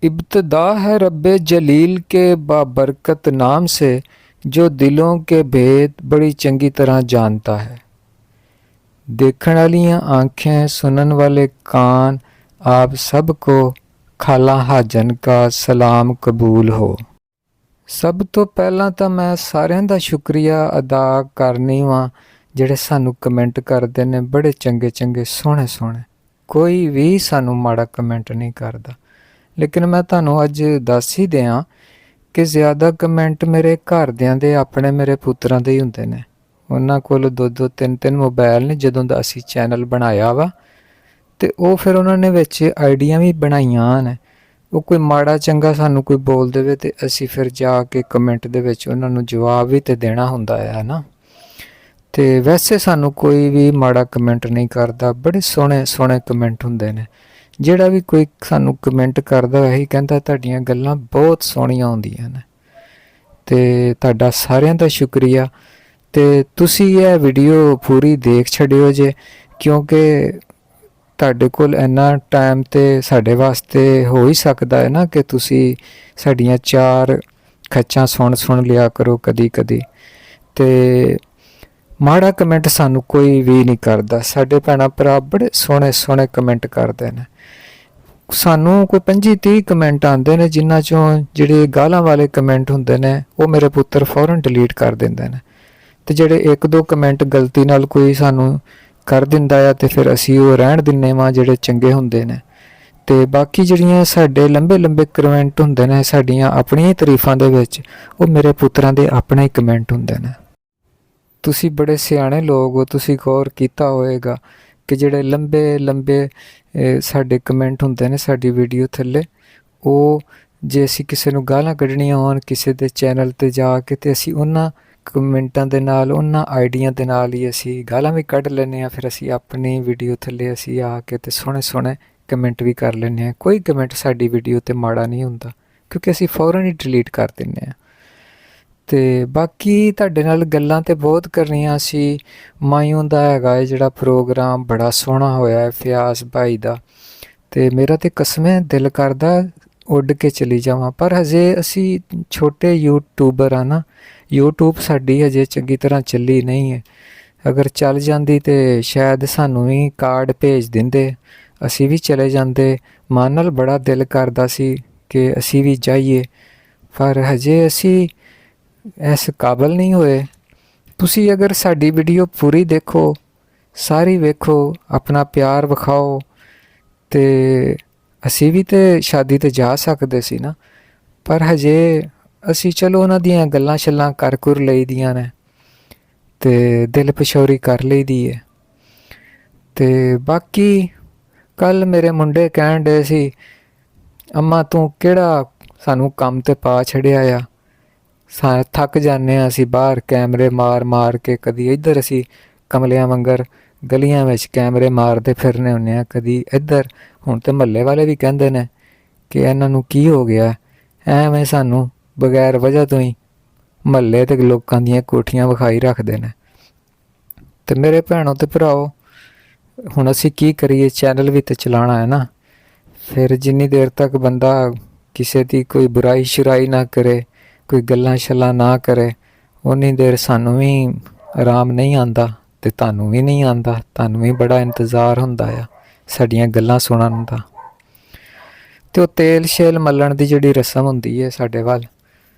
इब्तदा है रब्बे जलील के बाबरकत नाम से, जो दिलों के भेद बड़ी चंगी तरह जानता है। देखण वालियां आंखें, सुनन वाले कान, आप सबको खाला हाजन का सलाम कबूल हो। सब तो पहला तो मैं सारिਆਂ ਦਾ ਸ਼ੁਕਰੀਆ अदा करनी वा ਜਿਹੜੇ ਸਾਨੂੰ कमेंट करते ने बड़े चंगे चंगे सोहने सोहने। कोई भी सानू माड़ा कमेंट नहीं करता, लेकिन मैं ਤੁਹਾਨੂੰ ਅੱਜ ਦੱਸ ਹੀ ਦਿਆਂ कि ज़्यादा कमेंट मेरे घरदिਆਂ ਦੇ ਆਪਣੇ ਮੇਰੇ ਪੁੱਤਰਾਂ ਦੇ ਹੀ ਹੁੰਦੇ ਨੇ। ਉਹਨਾਂ ਕੋਲ 2-2 3-3 ਮੋਬਾਈਲ ਨੇ। ਜਦੋਂ ਦਾ ਅਸੀਂ ਚੈਨਲ ਬਣਾਇਆ ਵਾ ਤੇ ਉਹ ਫਿਰ ਉਹਨਾਂ ਨੇ ਵਿੱਚ ਆਈਡੀਆਂ ਵੀ ਬਣਾਈਆਂ ਨੇ। ਉਹ ਕੋਈ ਮਾੜਾ ਚੰਗਾ ਸਾਨੂੰ ਕੋਈ ਬੋਲ ਦੇਵੇ ਤੇ ਅਸੀਂ ਫਿਰ ਜਾ ਕੇ ਕਮੈਂਟ ਦੇ ਵਿੱਚ ਉਹਨਾਂ ਨੂੰ ਜਵਾਬ ਵੀ ਤੇ ਦੇਣਾ ਹੁੰਦਾ ਹੈ ਨਾ। ਤੇ ਵੈਸੇ ਸਾਨੂੰ ਕੋਈ ਵੀ ਮਾੜਾ ਕਮੈਂਟ ਨਹੀਂ ਕਰਦਾ, ਬੜੇ ਸੋਹਣੇ ਸੋਹਣੇ ਕਮੈਂਟ ਹੁੰਦੇ ਨੇ। ਜਿਹੜਾ ਵੀ ਕੋਈ ਸਾਨੂੰ ਕਮੈਂਟ ਕਰਦਾ ਇਹੀ ਕਹਿੰਦਾ ਤੁਹਾਡੀਆਂ ਗੱਲਾਂ ਬਹੁਤ ਸੋਹਣੀਆਂ ਹੁੰਦੀਆਂ ਨੇ। ਤੇ ਤੁਹਾਡਾ ਸਾਰਿਆਂ ਦਾ ਸ਼ੁਕਰੀਆ। ਤੇ ਤੁਸੀਂ ਇਹ ਵੀਡੀਓ ਪੂਰੀ ਦੇਖ ਛੱਡਿਓ ਜੇ, ਕਿਉਂਕਿ ਤੁਹਾਡੇ ਕੋਲ ਇੰਨਾ ਟਾਈਮ ਤੇ ਸਾਡੇ ਵਾਸਤੇ ਹੋ ਹੀ ਸਕਦਾ ਹੈ ਨਾ ਕਿ ਤੁਸੀਂ ਸਾਡੀਆਂ 4 ਖੱਚਾਂ ਸੁਣ ਲਿਆ ਕਰੋ ਕਦੀ ਕਦੀ। ਤੇ ਮਾੜਾ ਕਮੈਂਟ ਸਾਨੂੰ ਕੋਈ ਵੀ ਨਹੀਂ ਕਰਦਾ। ਸਾਡੇ ਭੈਣਾਂ ਭਰਾ ਬੜੇ ਸੋਹਣੇ ਸੋਹਣੇ ਕਮੈਂਟ ਕਰਦੇ ਨੇ। ਸਾਨੂੰ ਕੋਈ 25-30 ਕਮੈਂਟ ਆਉਂਦੇ ਨੇ, ਜਿਨ੍ਹਾਂ 'ਚੋਂ ਜਿਹੜੇ ਗਾਲਾਂ ਵਾਲੇ ਕਮੈਂਟ ਹੁੰਦੇ ਨੇ ਉਹ ਮੇਰੇ ਪੁੱਤਰ ਫੌਰਨ ਡਿਲੀਟ ਕਰ ਦਿੰਦੇ ਨੇ। ਤੇ ਜਿਹੜੇ 1-2 ਕਮੈਂਟ ਗਲਤੀ ਨਾਲ ਕੋਈ ਸਾਨੂੰ ਕਰ ਦਿੰਦਾ ਆ ਤੇ ਫਿਰ ਅਸੀਂ ਉਹ ਰਹਿਣ ਦਿੰਦੇ ਵਾਂ ਜਿਹੜੇ ਚੰਗੇ ਹੁੰਦੇ ਨੇ। ਤੇ ਬਾਕੀ ਜਿਹੜੀਆਂ ਸਾਡੇ ਲੰਬੇ ਕਮੈਂਟ ਹੁੰਦੇ ਨੇ ਸਾਡੀਆਂ ਆਪਣੀਆਂ ਤਾਰੀਫਾਂ ਦੇ ਵਿੱਚ, ਉਹ ਮੇਰੇ ਪੁੱਤਰਾਂ ਦੇ ਆਪਣੇ ਹੀ ਕਮੈਂਟ ਹੁੰਦੇ ਨੇ। ਤੁਸੀਂ ਬੜੇ ਸਿਆਣੇ ਲੋਕ ਹੋ, ਤੁਸੀਂ ਗੌਰ ਕੀਤਾ ਹੋਏਗਾ ਕਿ ਜਿਹੜੇ ਲੰਬੇ ਸਾਡੇ ਕਮੈਂਟ ਹੁੰਦੇ ਨੇ ਸਾਡੀ ਵੀਡੀਓ ਥੱਲੇ, ਉਹ ਜੇ ਅਸੀਂ ਕਿਸੇ ਨੂੰ ਗਾਲਾਂ ਕੱਢਣੀਆਂ ਹੋਣ ਕਿਸੇ ਦੇ ਚੈਨਲ 'ਤੇ ਜਾ ਕੇ, ਤੇ ਅਸੀਂ ਉਹਨਾਂ ਕਮੈਂਟਾਂ ਦੇ ਨਾਲ ਉਹਨਾਂ ਆਈਡੀਆਂ ਦੇ ਨਾਲ ਹੀ ਅਸੀਂ ਗਾਲਾਂ ਵੀ ਕੱਢ ਲੈਂਦੇ ਹਾਂ। ਫਿਰ ਅਸੀਂ ਆਪਣੀ ਵੀਡੀਓ ਥੱਲੇ ਅਸੀਂ ਆ ਕੇ ਤੇ ਸੋਹਣੇ ਸੋਹਣੇ ਕਮੈਂਟ ਵੀ ਕਰ ਲੈਂਦੇ ਹਾਂ। ਕੋਈ ਕਮੈਂਟ ਸਾਡੀ ਵੀਡੀਓ 'ਤੇ ਮਾੜਾ ਨਹੀਂ ਹੁੰਦਾ, ਕਿਉਂਕਿ ਅਸੀਂ ਫੌਰਨ ਹੀ ਡਿਲੀਟ ਕਰ ਦਿੰਦੇ ਹਾਂ। ਤੇ ਬਾਕੀ ਤੁਹਾਡੇ ਨਾਲ ਗੱਲਾਂ ਤੇ ਬਹੁਤ ਕਰਨੀਆਂ ਸੀ। ਮਾਯੂ ਦਾ ਹੈਗਾ ਹੈ ਜਿਹੜਾ ਪ੍ਰੋਗਰਾਮ, ਬੜਾ ਸੋਹਣਾ ਹੋਇਆ ਹੈ ਫਿਆਜ਼ ਭਾਈ ਦਾ। ਤੇ ਮੇਰਾ ਤੇ ਕਸਮੇ ਦਿਲ ਕਰਦਾ ਉੱਡ ਕੇ ਚਲੀ ਜਾਵਾਂ, ਪਰ ਹਜੇ ਅਸੀਂ ਛੋਟੇ ਯੂਟਿਊਬਰ ਆ ਨਾ। ਯੂਟਿਊਬ ਸਾਡੀ ਹਜੇ ਚੰਗੀ ਤਰ੍ਹਾਂ ਚੱਲੀ ਨਹੀਂ ਹੈ। ਅਗਰ ਚੱਲ ਜਾਂਦੀ ਤੇ ਸ਼ਾਇਦ ਸਾਨੂੰ ਵੀ ਕਾਰਡ ਭੇਜ ਦਿੰਦੇ, ਅਸੀਂ ਵੀ ਚਲੇ ਜਾਂਦੇ। ਮਨ ਨਾਲ ਬੜਾ ਦਿਲ ਕਰਦਾ ਸੀ ਕਿ ਅਸੀਂ ਵੀ ਜਾਈਏ, ਪਰ ਹਜੇ ਅਸੀਂ ਇਸ ਕਾਬਲ ਨਹੀਂ ਹੋਏ। ਤੁਸੀਂ ਅਗਰ ਸਾਡੀ ਵੀਡੀਓ ਪੂਰੀ ਦੇਖੋ, ਸਾਰੀ ਵੇਖੋ, ਆਪਣਾ ਪਿਆਰ ਵਿਖਾਓ, ਤੇ ਅਸੀਂ ਵੀ ਤੇ ਸ਼ਾਦੀ 'ਤੇ ਜਾ ਸਕਦੇ ਸੀ ਨਾ। ਪਰ ਹਜੇ ਅਸੀਂ ਚਲੋ ਉਹਨਾਂ ਦੀਆਂ ਗੱਲਾਂ ਛੱਲਾਂ ਕਰ ਕੁਰ ਲਈ ਦੀਆਂ ਨੇ ਤੇ ਦਿਲ ਪਛੋਰੀ ਕਰ ਲਈ ਦੀ ਹੈ। ਤੇ ਬਾਕੀ ਕੱਲ੍ਹ ਮੇਰੇ ਮੁੰਡੇ ਕਹਿਣ ਡੇ ਸੀ, ਅੰਮਾ ਤੂੰ ਕਿਹੜਾ ਸਾਨੂੰ ਕੰਮ 'ਤੇ ਪਾ ਛੱਡਿਆ ਆ। ਥੱਕ ਜਾਂਦੇ ਹਾਂ ਅਸੀਂ ਬਾਹਰ ਕੈਮਰੇ ਮਾਰ ਕੇ, ਕਦੀ ਇੱਧਰ ਅਸੀਂ ਕਮਲਿਆਂ ਵਾਂਗਰ ਗਲੀਆਂ ਵਿੱਚ ਕੈਮਰੇ ਮਾਰਦੇ ਫਿਰਨੇ ਹੁੰਦੇ ਹਾਂ, ਕਦੀ ਇੱਧਰ। ਹੁਣ ਤਾਂ ਮਹੱਲੇ ਵਾਲੇ ਵੀ ਕਹਿੰਦੇ ਨੇ ਕਿ ਇਹਨਾਂ ਨੂੰ ਕੀ ਹੋ ਗਿਆ, ਐਵੇਂ ਸਾਨੂੰ ਬਗੈਰ ਵਜ੍ਹਾ ਤੋਂ ਹੀ ਮਹੱਲੇ ਤੇ ਲੋਕਾਂ ਦੀਆਂ ਕੋਠੀਆਂ ਵਿਖਾਈ ਰੱਖਦੇ ਨੇ। ਤੇ ਮੇਰੇ ਭੈਣੋ ਤੇ ਭਰਾਓ, ਹੁਣ ਅਸੀਂ ਕੀ ਕਰੀਏ, ਚੈਨਲ ਵੀ ਤੇ ਚਲਾਉਣਾ ਹੈ ਨਾ। ਫਿਰ ਜਿੰਨੀ ਦੇਰ ਤੱਕ ਬੰਦਾ ਕਿਸੇ ਦੀ ਕੋਈ ਬੁਰਾਈ ਸ਼ੁਰਾਈ ਨਾ ਕਰੇ, ਕੋਈ ਗੱਲਾਂ ਛੱਲਾਂ ਨਾ ਕਰੇ, ਉਨੀ ਦੇਰ ਸਾਨੂੰ ਵੀ ਆਰਾਮ ਨਹੀਂ ਆਉਂਦਾ ਤੇ ਤੁਹਾਨੂੰ ਵੀ ਨਹੀਂ ਆਉਂਦਾ। ਤੁਹਾਨੂੰ ਵੀ ਬੜਾ ਇੰਤਜ਼ਾਰ ਹੁੰਦਾ ਆ ਸਾਡੀਆਂ ਗੱਲਾਂ ਸੁਣਨ ਦਾ। ਤੇ ਉਹ ਤੇਲ ਸ਼ੇਲ ਮੱਲਣ ਦੀ ਜਿਹੜੀ ਰਸਮ ਹੁੰਦੀ ਹੈ ਸਾਡੇ ਵੱਲ,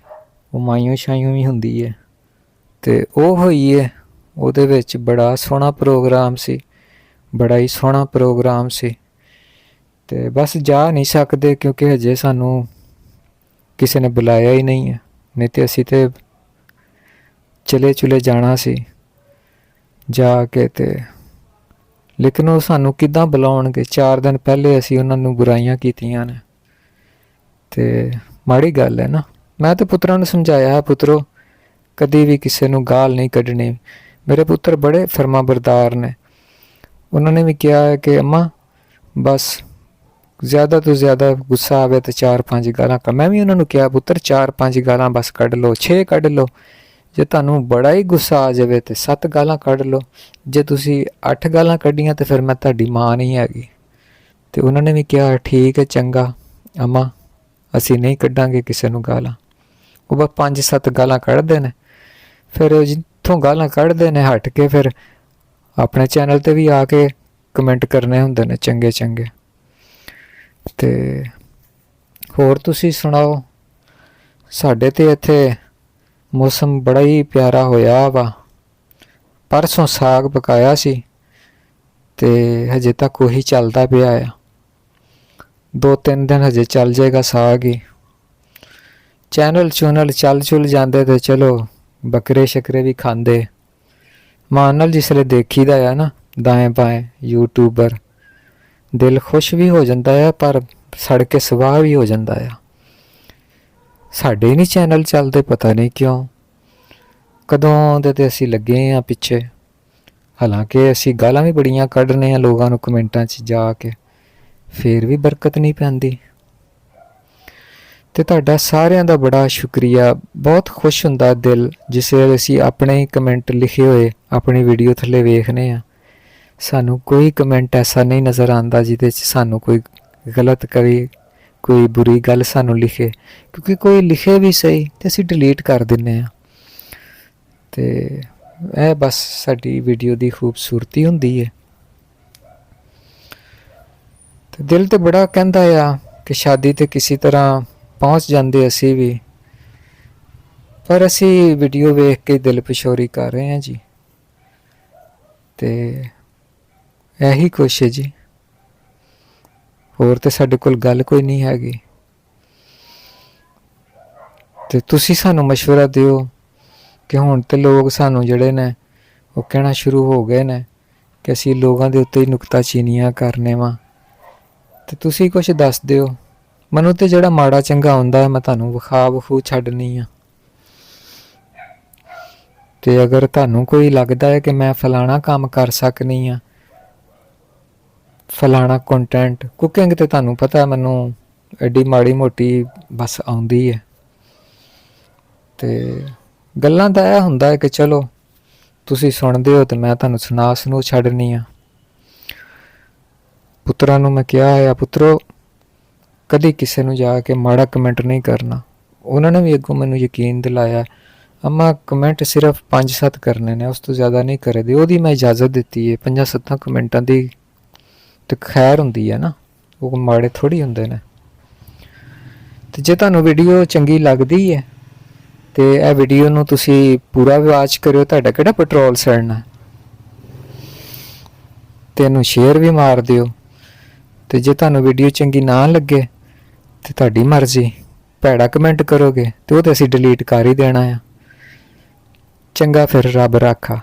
ਉਹ ਮਾਈਓ ਸ਼ਾਈਓ ਵੀ ਹੁੰਦੀ ਹੈ। ਤੇ ਉਹ ਹੋਈ ਹੈ, ਉਹਦੇ ਵਿੱਚ ਬੜਾ ਸੋਹਣਾ ਪ੍ਰੋਗਰਾਮ ਸੀ, ਬੜਾ ਹੀ ਸੋਹਣਾ ਪ੍ਰੋਗਰਾਮ ਸੀ। ਤੇ ਬਸ ਜਾ ਨਹੀਂ ਸਕਦੇ ਕਿਉਂਕਿ ਹਜੇ ਸਾਨੂੰ ਕਿਸੇ ਨੇ ਬੁਲਾਇਆ ਹੀ ਨਹੀਂ ਹੈ, ਨਹੀਂ ਤੇ ਅਸੀਂ ਤੇ ਚਲੇ ਜਾਣਾ ਸੀ ਜਾ ਕੇ। ਤੇ ਲੇਕਿਨ ਉਹ ਸਾਨੂੰ ਕਿੱਦਾਂ ਬੁਲਾਉਣਗੇ? 4 ਦਿਨ ਪਹਿਲੇ ਅਸੀਂ ਉਹਨਾਂ ਨੂੰ ਬੁਰਾਈਆਂ ਕੀਤੀਆਂ ਨੇ ਤੇ ਮਾੜੀ ਗੱਲ ਹੈ ਨਾ। ਮੈਂ ਤਾਂ ਪੁੱਤਰਾਂ ਨੂੰ ਸਮਝਾਇਆ, ਪੁੱਤਰੋ ਕਦੀ ਵੀ ਕਿਸੇ ਨੂੰ ਗਾਲ ਨਹੀਂ ਕੱਢਣੀ। ਮੇਰੇ ਪੁੱਤਰ ਬੜੇ ਫਰਮਾ ਬਰਦਾਰ ਨੇ। ਉਹਨਾਂ ਨੇ ਵੀ ਕਿਹਾ ਕਿ ਅੰਮਾ ਬਸ ਜ਼ਿਆਦਾ ਤੋਂ ਜ਼ਿਆਦਾ ਗੁੱਸਾ ਆਵੇ ਤਾਂ 4-5 ਗਾਲਾਂ ਕੱਢ। ਮੈਂ ਵੀ ਉਹਨਾਂ ਨੂੰ ਕਿਹਾ ਪੁੱਤਰ 4-5 ਗਾਲਾਂ ਬਸ ਕੱਢ ਲਓ, 6 ਕੱਢ ਲਓ। ਜੇ ਤੁਹਾਨੂੰ ਬੜਾ ਹੀ ਗੁੱਸਾ ਆ ਜਾਵੇ ਤਾਂ 7 ਗਾਲਾਂ ਕੱਢ ਲਓ। ਜੇ ਤੁਸੀਂ 8 ਗਾਲਾਂ ਕੱਢੀਆਂ ਤਾਂ ਫਿਰ ਮੈਂ ਤੁਹਾਡੀ ਮਾਂ ਨਹੀਂ ਹੈਗੀ। ਤੇ ਉਹਨਾਂ ਨੇ ਵੀ ਕਿਹਾ ਠੀਕ ਹੈ ਚੰਗਾ ਅੰਮਾ, ਅਸੀਂ ਨਹੀਂ ਕੱਢਾਂਗੇ ਕਿਸੇ ਨੂੰ ਗਾਲਾਂ। ਉਹ ਬਸ 5-7 ਗਾਲਾਂ ਕੱਢਦੇ ਨੇ, ਫਿਰ ਉਹ ਜਿੱਥੋਂ ਗਾਲਾਂ ਕੱਢਦੇ ਨੇ ਹਟ ਕੇ ਫਿਰ ਆਪਣੇ ਚੈਨਲ ਤੇ ਵੀ ਆ ਕੇ ਕਮੈਂਟ ਕਰਨੇ ਹੁੰਦੇ ਨੇ ਚੰਗੇ ਚੰਗੇ। ਤੇ ਹੋਰ ਤੁਸੀਂ ਸੁਣਾਓ? ਸਾਡੇ ਤੇ ਇੱਥੇ ਮੌਸਮ ਬੜਾ ਹੀ ਪਿਆਰਾ ਹੋਇਆ ਵਾ। ਪਰਸੋਂ ਸਾਗ ਪਕਾਇਆ ਸੀ ਤੇ ਹਜੇ ਤੱਕ ਉਹੀ ਚੱਲਦਾ ਪਿਆ ਆ। 2-3 ਦਿਨ ਹਜੇ ਚੱਲ ਜਾਏਗਾ ਸਾਗ ਹੀ। ਚੈਨਲ ਚੂਨਲ ਚੱਲ ਚੁਲ ਜਾਂਦੇ ਤੇ ਚਲੋ ਬੱਕਰੇ ਸ਼ਕਰੇ ਵੀ ਖਾਂਦੇ। ਮਾਨ ਨਾਲ ਜਿਸਲੇ ਦੇਖੀਦਾ ਆ ਨਾ ਦਾएं ਬਾएं ਯੂਟਿਊਬਰ, ਦਿਲ ਖੁਸ਼ ਵੀ ਹੋ ਜਾਂਦਾ ਆ ਪਰ ਸੜ ਕੇ ਸਵਾਹ ਵੀ ਹੋ ਜਾਂਦਾ ਆ। ਸਾਡੇ ਨਹੀਂ ਚੈਨਲ ਚੱਲਦੇ, ਪਤਾ ਨਹੀਂ ਕਿਉਂ। ਕਦੋਂ ਦੇ ਤੇ ਅਸੀਂ ਲੱਗੇ ਹਾਂ ਪਿੱਛੇ, ਹਾਲਾਂਕਿ ਅਸੀਂ ਗਾਲਾਂ ਵੀ ਬੜੀਆਂ ਕੱਢਨੇ ਆ ਲੋਕਾਂ ਨੂੰ ਕਮੈਂਟਾਂ 'ਚ ਜਾ ਕੇ, ਫਿਰ ਵੀ ਬਰਕਤ ਨਹੀਂ ਪੈਂਦੀ। ਤੇ ਤੁਹਾਡਾ ਸਾਰਿਆਂ ਦਾ ਬੜਾ ਸ਼ੁਕਰੀਆ। ਬਹੁਤ ਖੁਸ਼ ਹੁੰਦਾ ਦਿਲ ਜਿਸ ਵੇਲੇ ਅਸੀਂ ਆਪਣੇ ਕਮੈਂਟ ਲਿਖੇ ਹੋਏ ਆਪਣੀ ਵੀਡੀਓ ਥੱਲੇ ਵੇਖਦੇ ਹਾਂ। ਸਾਨੂੰ ਕੋਈ ਕਮੈਂਟ ਐਸਾ ਨਹੀਂ ਨਜ਼ਰ ਆਉਂਦਾ ਜਿਹਦੇ 'ਚ ਸਾਨੂੰ ਕੋਈ ਗਲਤ ਕਰੇ, ਕੋਈ ਬੁਰੀ ਗੱਲ ਸਾਨੂੰ ਲਿਖੇ, ਕਿਉਂਕਿ ਕੋਈ ਲਿਖੇ ਵੀ ਸਹੀ ਤੇ ਅਸੀਂ ਡਿਲੀਟ ਕਰ ਦਿੰਦੇ ਹਾਂ। ਤੇ ਇਹ ਬਸ ਸਾਡੀ ਵੀਡੀਓ ਦੀ ਖੂਬਸੂਰਤੀ ਹੁੰਦੀ ਹੈ। ਤੇ ਦਿਲ ਤੇ ਬੜਾ ਕਹਿੰਦਾ ਆ ਕਿ ਸ਼ਾਦੀ ਤੇ ਕਿਸੇ ਤਰ੍ਹਾਂ ਪਹੁੰਚ ਜਾਂਦੇ ਅਸੀਂ ਵੀ, ਪਰ ਅਸੀਂ ਵੀਡੀਓ ਵੇਖ ਕੇ ਦਿਲ ਪਿਸ਼ੋਰੀ ਕਰ ਰਹੇ ਹਾਂ ਜੀ। ਤੇ ਇਹੀ ਕੁਛ ਹੈ ਜੀ, ਹੋਰ ਤੇ ਸਾਡੇ ਕੋਲ ਗੱਲ ਕੋਈ ਨਹੀਂ ਹੈਗੀ। ਤੇ ਤੁਸੀਂ ਸਾਨੂੰ ਮਸ਼ਵਰਾ ਦਿਓ ਕਿ ਹੁਣ ਤੇ ਲੋਕ ਸਾਨੂੰ ਜਿਹੜੇ ਨੇ ਉਹ ਕਹਿਣਾ ਸ਼ੁਰੂ ਹੋ ਗਏ ਨੇ ਕਿ ਅਸੀਂ ਲੋਕਾਂ ਦੇ ਉੱਤੇ ਹੀ ਨੁਕਤਾਚੀਨੀਆਂ ਕਰਨੇ ਵਾ। ਤੇ ਤੁਸੀਂ ਕੁਛ ਦੱਸ ਦਿਓ ਮੈਨੂੰ। ਤੇ ਜਿਹੜਾ ਮਾੜਾ ਚੰਗਾ ਹੁੰਦਾ ਮੈਂ ਤੁਹਾਨੂੰ ਵਿਖੂ ਛੱਡਣੀ ਆ। ਤੇ ਅਗਰ ਤੁਹਾਨੂੰ ਕੋਈ ਲੱਗਦਾ ਹੈ ਕਿ ਮੈਂ ਫਲਾਣਾ ਕੰਮ ਕਰ ਸਕਨੀ ਆ, ਫਲਾਣਾ ਕੰਟੈਂਟ, ਕੁਕਿੰਗ ਤੇ ਤੁਹਾਨੂੰ ਪਤਾ ਮੈਨੂੰ ਐਡੀ ਮਾੜੀ ਮੋਟੀ ਬਸ ਆਉਂਦੀ ਹੈ। ਤੇ ਗੱਲਾਂ ਦਾ ਇਹ ਹੁੰਦਾ ਹੈ ਕਿ ਚਲੋ ਤੁਸੀਂ ਸੁਣਦੇ ਹੋ ਤੇ ਮੈਂ ਤੁਹਾਨੂੰ ਸੁਣੂ ਛੱਡਣੀ ਆ। ਪੁੱਤਰਾਂ ਨੂੰ ਮੈਂ ਕਿਹਾ ਹੈ, ਪੁੱਤਰੋ ਕਦੀ ਕਿਸੇ ਨੂੰ ਜਾ ਕੇ ਮਾੜਾ ਕਮੈਂਟ ਨਹੀਂ ਕਰਨਾ। ਉਹਨਾਂ ਨੇ ਵੀ ਅੱਗੋਂ ਮੈਨੂੰ ਯਕੀਨ ਦਿਲਾਇਆ, ਅਮਾ ਕਮੈਂਟ ਸਿਰਫ 5-7 ਕਰਨੇ ਨੇ, ਉਸ ਤੋਂ ਜ਼ਿਆਦਾ ਨਹੀਂ ਕਰਦੇ। ਉਹਦੀ ਮੈਂ ਇਜਾਜ਼ਤ ਦਿੱਤੀ ਹੈ। 5-7 ਕਮੈਂਟਾਂ ਦੀ ਤੇ ਖੈਰ ਹੁੰਦੀ ਹੈ ਨਾ, ਉਹ ਮਾੜੇ ਥੋੜ੍ਹੀ ਹੁੰਦੇ ਨੇ। ਤੇ ਜੇ ਤੁਹਾਨੂੰ ਵੀਡੀਓ ਚੰਗੀ ਲੱਗਦੀ ਹੈ ਤੇ ਇਹ ਵੀਡੀਓ ਨੂੰ ਤੁਸੀਂ ਪੂਰਾ ਵਾਚ ਕਰਿਓ, ਤੁਹਾਡਾ ਕਿਹੜਾ ਪੈਟਰੋਲ ਸੜਨਾ। ਤੇ ਇਹਨੂੰ ਸ਼ੇਅਰ ਵੀ ਮਾਰ ਦਿਓ। ਤੇ ਜੇ ਤੁਹਾਨੂੰ ਵੀਡੀਓ ਚੰਗੀ ਨਾ ਲੱਗੇ ਤੇ ਤੁਹਾਡੀ ਮਰਜ਼ੀ, ਭੈੜਾ ਕਮੈਂਟ ਕਰੋਗੇ ਤੇ ਉਹ ਤੇ ਅਸੀਂ ਡਿਲੀਟ ਕਰ ਹੀ ਦੇਣਾ ਆ। ਚੰਗਾ ਫਿਰ, ਰੱਬ ਰਾਖਾ।